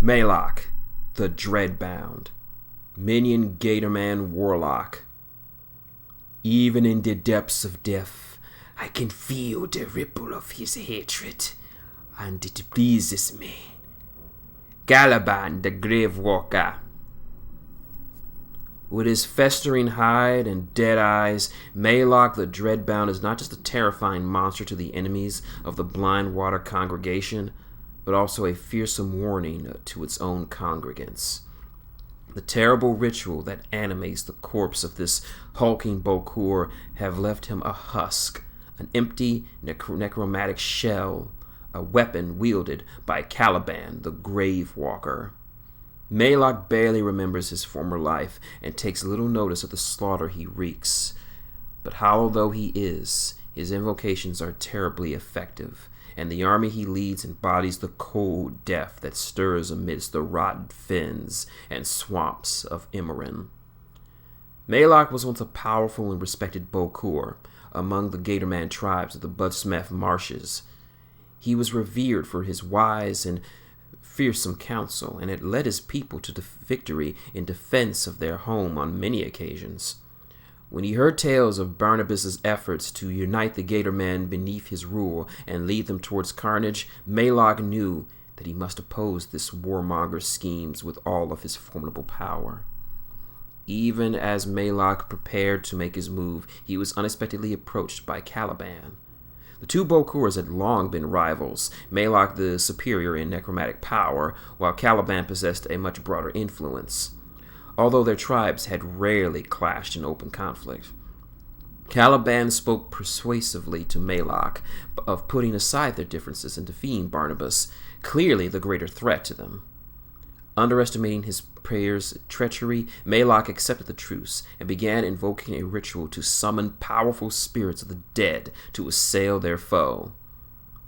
MAELOK the Dreadbound, Minion Gatorman Warlock. Even in the depths of death, I can feel the ripple of his hatred, and it pleases me. Caliban the Gravewalker. With his festering hide and dead eyes, MAELOK the Dreadbound is not just a terrifying monster to the enemies of the Blind Water congregation, but also a fearsome warning to its own congregants. The terrible ritual that animates the corpse of this hulking Bokor have left him a husk, an empty necromantic shell, a weapon wielded by Caliban the Gravewalker. MAELOK barely remembers his former life and takes little notice of the slaughter he wreaks. But hollow though he is, his invocations are terribly effective, and the army he leads embodies the cold death that stirs amidst the rotten fens and swamps of Emerin. MAELOK was once a powerful and respected Bokor among the Gatorman tribes of the Budsmeth Marshes. He was revered for his wise and fearsome counsel, and had led his people to victory in defense of their home on many occasions. When he heard tales of Barnabas's efforts to unite the Gatormen beneath his rule and lead them towards carnage, MAELOK knew that he must oppose this warmonger's schemes with all of his formidable power. Even as MAELOK prepared to make his move, he was unexpectedly approached by Caliban. The two Bokors had long been rivals, MAELOK the superior in necromantic power, while Caliban possessed a much broader influence, although their tribes had rarely clashed in open conflict. Caliban spoke persuasively to MAELOK of putting aside their differences and defeating Barnabas, clearly the greater threat to them. Underestimating his prayer's treachery, MAELOK accepted the truce and began invoking a ritual to summon powerful spirits of the dead to assail their foe.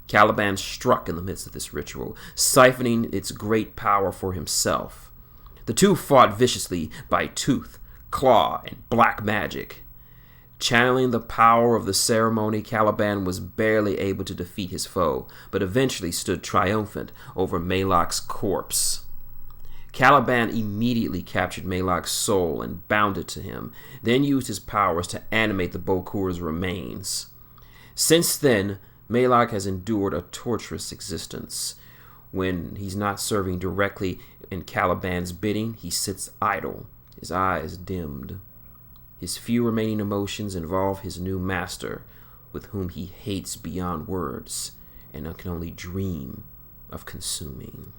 Caliban struck in the midst of this ritual, siphoning its great power for himself. The two fought viciously by tooth, claw, and black magic. Channeling the power of the ceremony, Caliban was barely able to defeat his foe, but eventually stood triumphant over MAELOK's corpse. Caliban immediately captured MAELOK's soul and bound it to him, then used his powers to animate the Bokor's remains. Since then, MAELOK has endured a torturous existence. When he's not serving directly in Caliban's bidding, he sits idle, his eyes dimmed. His few remaining emotions involve his new master, with whom he hates beyond words and can only dream of consuming.